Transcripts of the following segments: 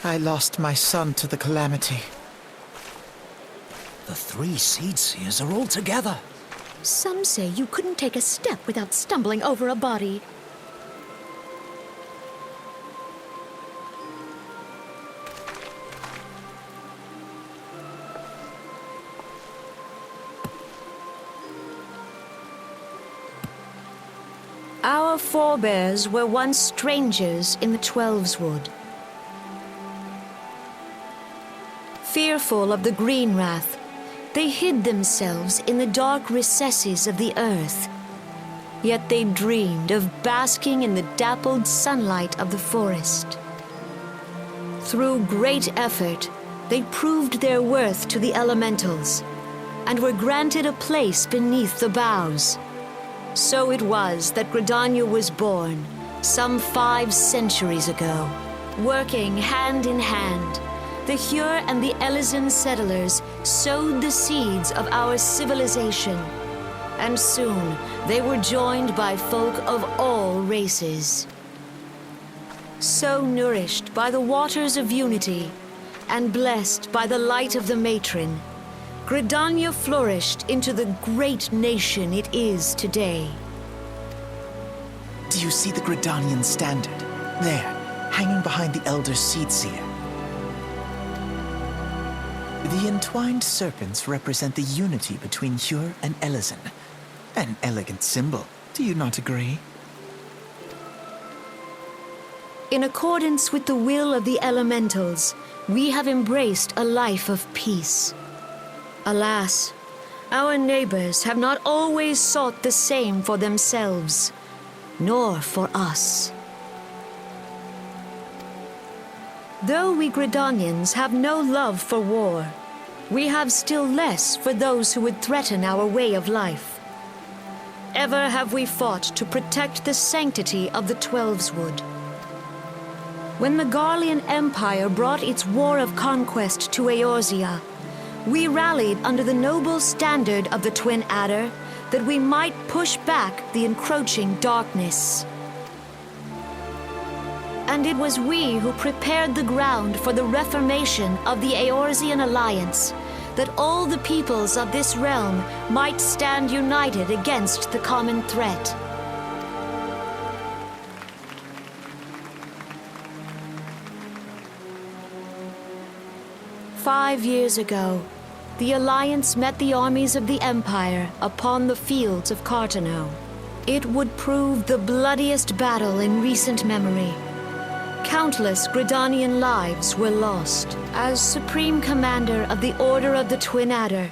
I lost my son to the calamity. The 3 Seed Seers are all together. Some say you couldn't take a step without stumbling over a body. Our forebears were once strangers in the Twelveswood. Fearful of the Green Wrath, they hid themselves in the dark recesses of the earth. Yet they dreamed of basking in the dappled sunlight of the forest. Through great effort, they proved their worth to the elementals, and were granted a place beneath the boughs. So it was that Gridania was born, some 5 centuries ago. Working hand in hand, the Hyur and the Elysian settlers sowed the seeds of our civilization, and soon they were joined by folk of all races. So nourished by the waters of unity, and blessed by the light of the matron, Gridania flourished into the great nation it is today. Do you see the Gridanian standard? There, hanging behind the Elder Seed Seer. The entwined serpents represent the unity between Hyur and Elysian. An elegant symbol, do you not agree? In accordance with the will of the elementals, we have embraced a life of peace. Alas, our neighbors have not always sought the same for themselves, nor for us. Though we Gridanians have no love for war, we have still less for those who would threaten our way of life. Ever have we fought to protect the sanctity of the Twelveswood. When the Garlean Empire brought its war of conquest to Eorzea, we rallied under the noble standard of the Twin Adder that we might push back the encroaching darkness. And it was we who prepared the ground for the reformation of the Eorzean Alliance, that all the peoples of this realm might stand united against the common threat. "5 years ago, the Alliance met the armies of the Empire upon the fields of Cartano. It would prove the bloodiest battle in recent memory. Countless Gridanian lives were lost. As Supreme Commander of the Order of the Twin Adder,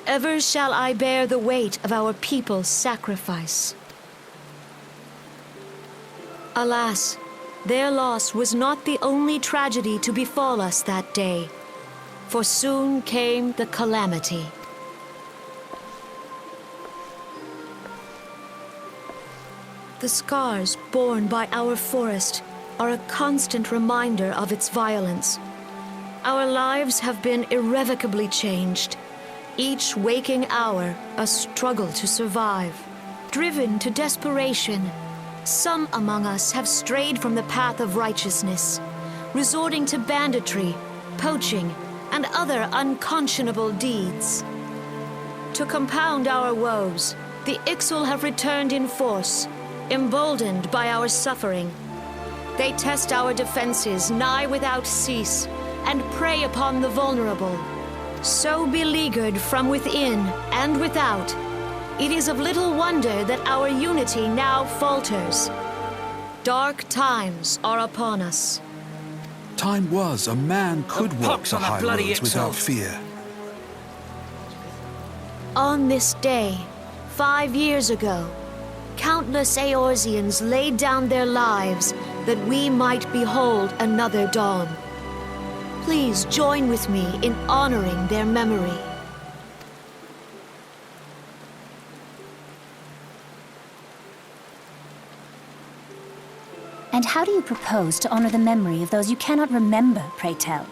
ever shall I bear the weight of our people's sacrifice. Alas, their loss was not the only tragedy to befall us that day, for soon came the calamity. The scars borne by our forest are a constant reminder of its violence. Our lives have been irrevocably changed, each waking hour a struggle to survive. Driven to desperation, some among us have strayed from the path of righteousness, resorting to banditry, poaching, and other unconscionable deeds. To compound our woes, the Ixal have returned in force, emboldened by our suffering. They test our defenses nigh without cease, and prey upon the vulnerable. So beleaguered from within and without, it is of little wonder that our unity now falters. Dark times are upon us. Time was a man could walk pox the on that high bloody roads without Ixal. fear. On this day, 5 years ago, countless Eorzeans laid down their lives that we might behold another dawn. Please join with me in honoring their memory. And how do you propose to honor the memory of those you cannot remember, pray tell?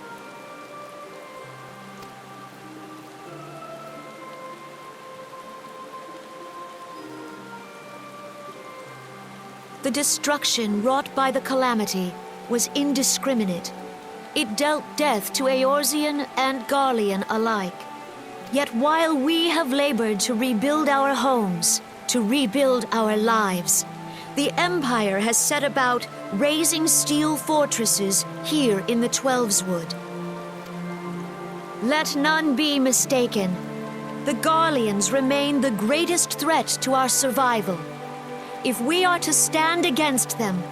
The destruction wrought by the calamity was indiscriminate. It dealt death to Eorzean and Garlean alike. Yet while we have labored to rebuild our homes, to rebuild our lives, the Empire has set about raising steel fortresses here in the Twelveswood. Let none be mistaken. The Garleans remain the greatest threat to our survival. If we are to stand against them,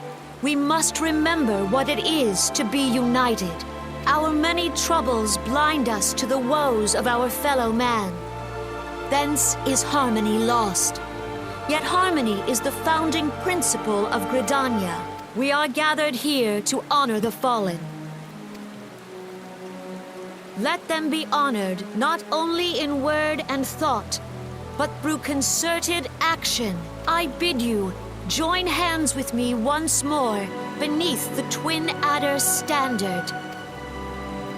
we must remember what it is to be united. Our many troubles blind us to the woes of our fellow man. Thence is harmony lost. Yet harmony is the founding principle of Gridania. We are gathered here to honor the fallen. Let them be honored not only in word and thought, but through concerted action. I bid you, join hands with me once more beneath the Twin Adder's standard.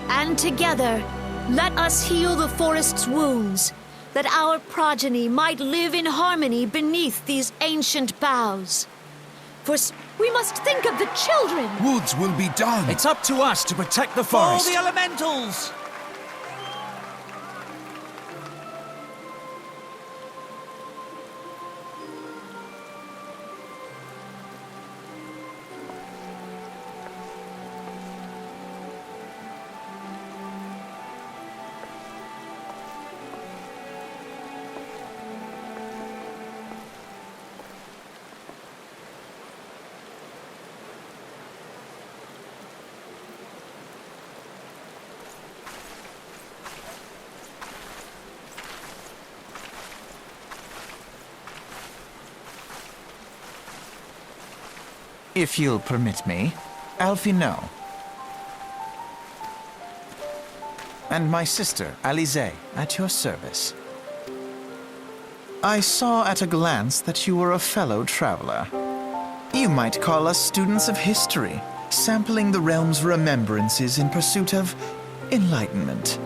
And together, let us heal the forest's wounds, that our progeny might live in harmony beneath these ancient boughs. For we must think of the children! Woods will be done. It's up to us to protect the For all forest. the elementals! If you'll permit me, Alfie no. And my sister, Alize, at your service. I saw at a glance that you were a fellow traveler. You might call us students of history, sampling the realm's remembrances in pursuit of enlightenment.